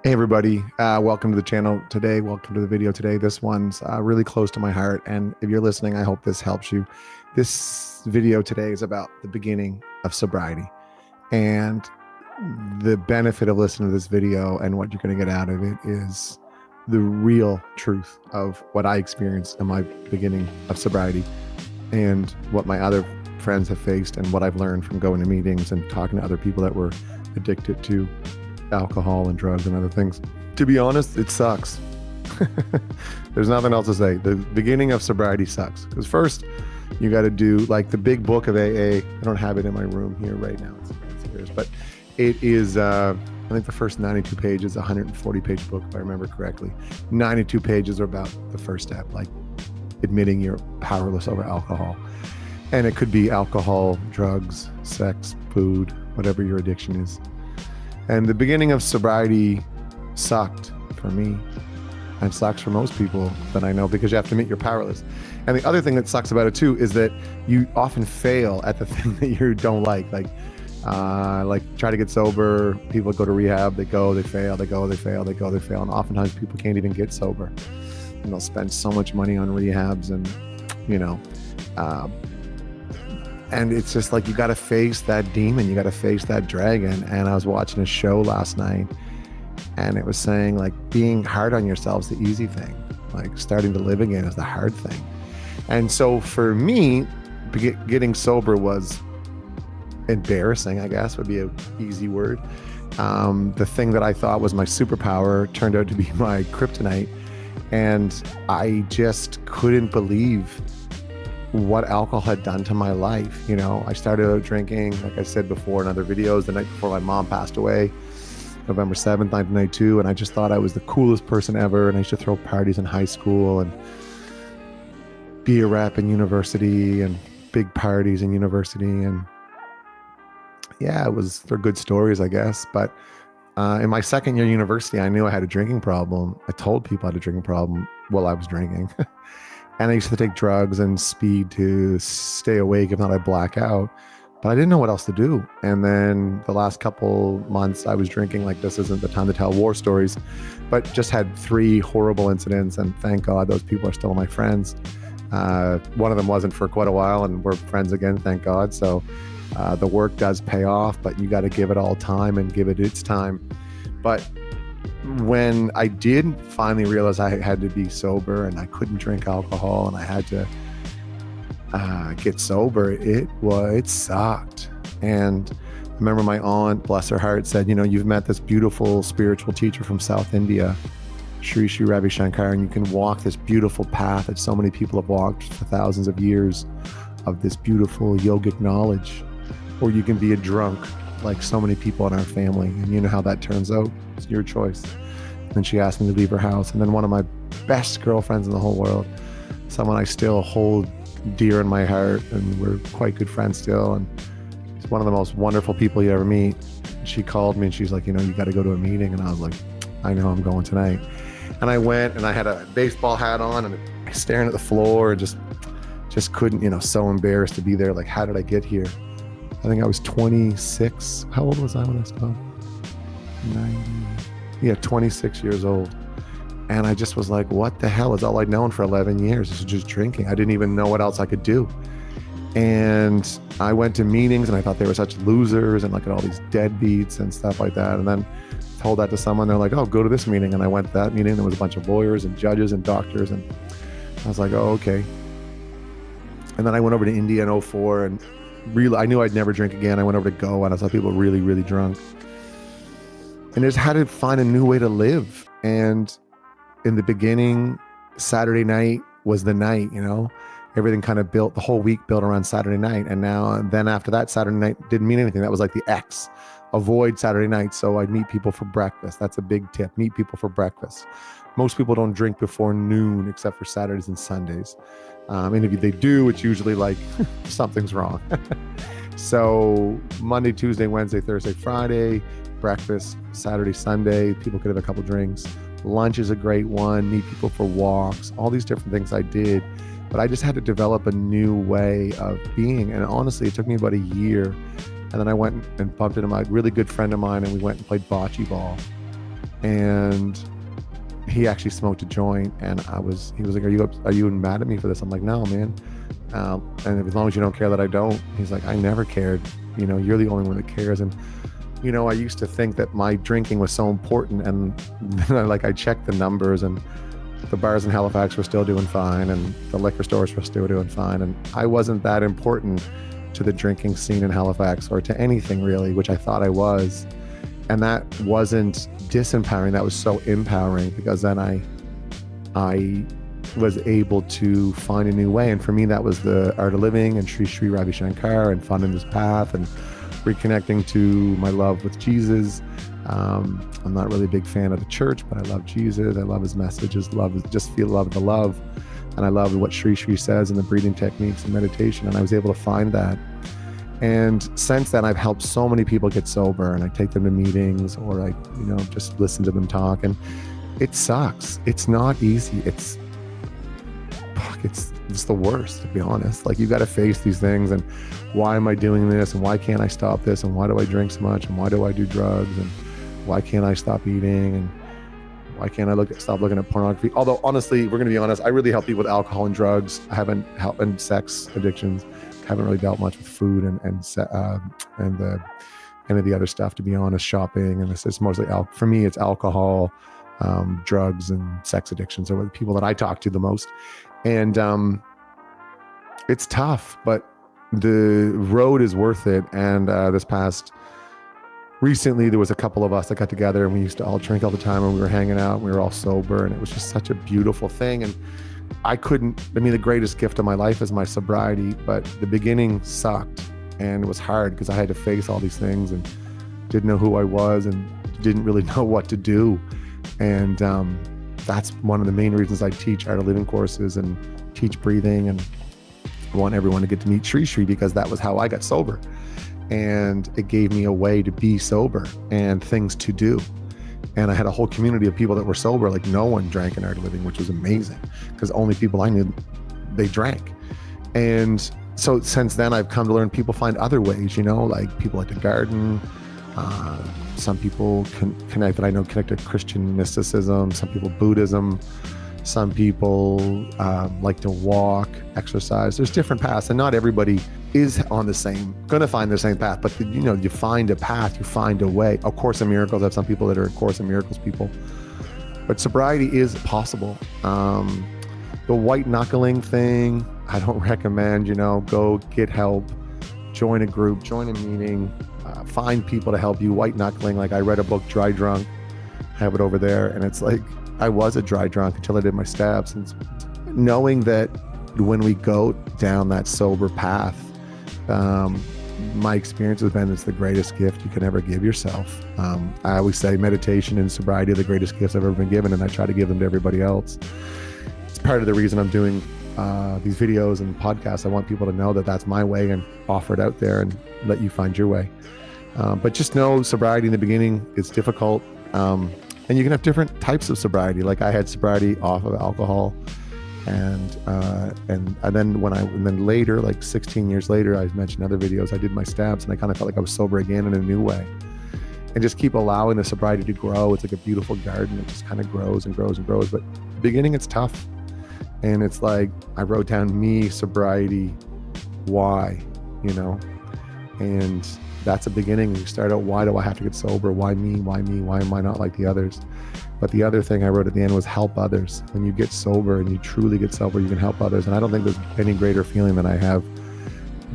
Hey everybody, welcome to the channel today. Welcome to the video today. This one's really close to my heart, and if you're listening, I hope this helps you. This video today is about the beginning of sobriety and the benefit of listening to this video, and what you're going to get out of it is the real truth of what I experienced in my beginning of sobriety and what my other friends have faced and what I've learned from going to meetings and talking to other people that were addicted to alcohol and drugs and other things. To be honest, it sucks. There's nothing else to say. The beginning of sobriety sucks, because first you got to do like the big book of AA. I don't have it in my room here right now. It's upstairs, but it is, I think the first 92 pages, 140-page book, if I remember correctly. 92 pages are about the first step, like admitting you're powerless over alcohol. And it could be alcohol, drugs, sex, food, whatever your addiction is. And the beginning of sobriety sucked for me, and sucks for most people that I know, because you have to admit you're powerless. And the other thing that sucks about it too is that you often fail at the thing that you don't like try to get sober. People go to rehab, they go, they fail, they go, they fail, they go, they fail. And oftentimes people can't even get sober. And they'll spend so much money on rehabs and, and it's just like, you got to face that demon, you got to face that dragon. And I was watching a show last night, and it was saying like being hard on yourself is the easy thing. Like starting to live again is the hard thing. And so for me, getting sober was embarrassing, I guess would be an easy word. The thing that I thought was my superpower turned out to be my kryptonite. And I just couldn't believe what alcohol had done to my life. I started out drinking, like I said before in other videos, the night before my mom passed away, November 7th, 1992. And I just thought I was the coolest person ever. And I used to throw parties in high school and be a rep in university and big parties in university. And yeah, they're good stories, I guess. But in my second year of university, I knew I had a drinking problem. I told people I had a drinking problem while I was drinking. And I used to take drugs and speed to stay awake, if not I'd black out. But I didn't know what else to do. And then the last couple months I was drinking like this isn't the time to tell war stories, but just had 3 horrible incidents. And thank God those people are still my friends. One of them wasn't for quite a while, and we're friends again, thank God. So the work does pay off, but you got to give it all time and give it its time. But when I did finally realize I had to be sober and I couldn't drink alcohol and I had to get sober, it sucked. And I remember my aunt, bless her heart, said, you've met this beautiful spiritual teacher from South India, Sri Ravi Shankar, and you can walk this beautiful path that so many people have walked for thousands of years of this beautiful yogic knowledge, or you can be a drunk like so many people in our family. And you know how that turns out. It's your choice. And then she asked me to leave her house. And then one of my best girlfriends in the whole world, someone I still hold dear in my heart, and we're quite good friends still, and she's one of the most wonderful people you ever meet. She called me and she's like, you got to go to a meeting. And I was like, I know, I'm going tonight. And I went, and I had a baseball hat on and staring at the floor, and just couldn't, so embarrassed to be there. Like, how did I get here? I think I was 26. How old was I when I stopped? 26 years old. And I just was like, what the hell is all I'd known for 11 years? This is just drinking. I didn't even know what else I could do. And I went to meetings and I thought they were such losers and look at all these deadbeats and stuff like that. And then told that to someone, they're like, oh, go to this meeting. And I went to that meeting. There was a bunch of lawyers and judges and doctors. And I was like, oh, okay. And then I went over to India in 2004, and I knew I'd never drink again. I went over to Goa and I saw people really, really drunk. And I just had to find a new way to live. And in the beginning, Saturday night was the night, everything kind of built, the whole week built around Saturday night. And then after that, Saturday night didn't mean anything. That was like the X. Avoid Saturday night. So I'd meet people for breakfast. That's a big tip. Meet people for breakfast. Most people don't drink before noon except for Saturdays and Sundays. And if they do, it's usually like something's wrong. So Monday, Tuesday, Wednesday, Thursday, Friday, breakfast, Saturday, Sunday, people could have a couple drinks. Lunch is a great one. Meet people for walks, all these different things I did. But I just had to develop a new way of being. And honestly, it took me about a year. And then I went and bumped into my really good friend of mine, and we went and played bocce ball. And he actually smoked a joint, and he was like, are you mad at me for this? I'm like, no, man. And as long as you don't care that I don't. He's like, I never cared. You're the only one that cares. And I used to think that my drinking was so important, and then I checked the numbers, and the bars in Halifax were still doing fine, and the liquor stores were still doing fine, and I wasn't that important to the drinking scene in Halifax, or to anything really, which I thought I was. And that wasn't disempowering, that was so empowering, because then I was able to find a new way. And for me, that was the art of living and Sri Sri Ravi Shankar and finding this path and reconnecting to my love with Jesus. I'm not really a big fan of the church, but I love Jesus. I love his messages. Just feel love of the love. And I love what Sri Sri says and the breathing techniques and meditation. And I was able to find that. And since then, I've helped so many people get sober, and I take them to meetings, or I, just listen to them talk. And it sucks. It's not easy. It's the worst, to be honest. You got to face these things, and why am I doing this? And why can't I stop this? And why do I drink so much? And why do I do drugs? And why can't I stop eating? And why can't I stop looking at pornography? Although honestly, we're going to be honest, I really help people with alcohol and drugs. I haven't helped in sex addictions. Haven't really dealt much with food and the other stuff, to be honest, shopping. And it's mostly for me, it's alcohol, drugs, and sex addictions are the people that I talk to the most. And it's tough, but the road is worth it. And recently, there was a couple of us that got together, and we used to all drink all the time, and we were hanging out, and we were all sober, and it was just such a beautiful thing. And the greatest gift of my life is my sobriety, but the beginning sucked, and it was hard because I had to face all these things and didn't know who I was and didn't really know what to do. And that's one of the main reasons I teach art of living courses and teach breathing, and I want everyone to get to meet Sri Sri, because that was how I got sober. And it gave me a way to be sober and things to do. And I had a whole community of people that were sober. No one drank in art of living, which was amazing, because only people I knew, they drank. And so since then, I've come to learn people find other ways, people like the garden. Some people connect to Christian mysticism, some people Buddhism, some people like to walk, exercise. There's different paths, and not everybody is going to find the same path, but you find a path, you find a way. A Course in Miracles, I have some people that are Course in Miracles people, but sobriety is possible. The white knuckling thing, I don't recommend. Go get help, join a group, join a meeting, find people to help you. White knuckling, I read a book, Dry Drunk, I have it over there, and it's I was a dry drunk until I did my steps. And knowing that when we go down that sober path, my experience has been it's the greatest gift you can ever give yourself. I always say meditation and sobriety are the greatest gifts I've ever been given, and I try to give them to everybody else. It's part of the reason I'm doing these videos and podcasts. I want people to know that that's my way, and offer it out there and let you find your way. But just know sobriety in the beginning is difficult. And you can have different types of sobriety. I had sobriety off of alcohol, and then later, 16 years later, I mentioned other videos, I did my steps, and I kind of felt like I was sober again in a new way. And just keep allowing the sobriety to grow. It's like a beautiful garden. It just kind of grows and grows and grows. But the beginning, it's tough. And it's I wrote down me, sobriety, why, and that's a beginning. You start out, why do I have to get sober? Why me? Why me? Why am I not like the others? But the other thing I wrote at the end was help others. When you get sober and you truly get sober, you can help others. And I don't think there's any greater feeling than I have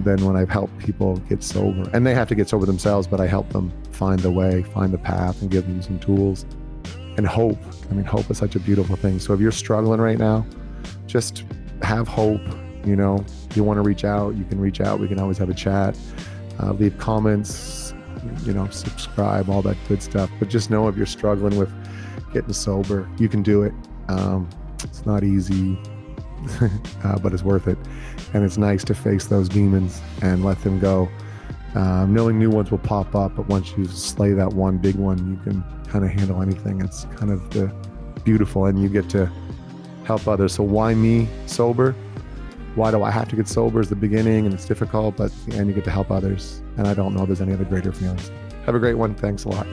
than when I've helped people get sober. And they have to get sober themselves, but I help them find the way, find the path, and give them some tools. And hope. Hope is such a beautiful thing. So if you're struggling right now, just have hope. You want to reach out, you can reach out. We can always have a chat. Leave comments, subscribe, all that good stuff. But just know if you're struggling with getting sober, you can do it. It's not easy, but it's worth it. And it's nice to face those demons and let them go. Knowing new ones will pop up, but once you slay that one big one, you can kind of handle anything. It's kind of the beautiful, and you get to help others. So why me sober? Why do I have to get sober is the beginning, and it's difficult, but at the end you get to help others. And I don't know there's any other greater feelings. Have a great one. Thanks a lot.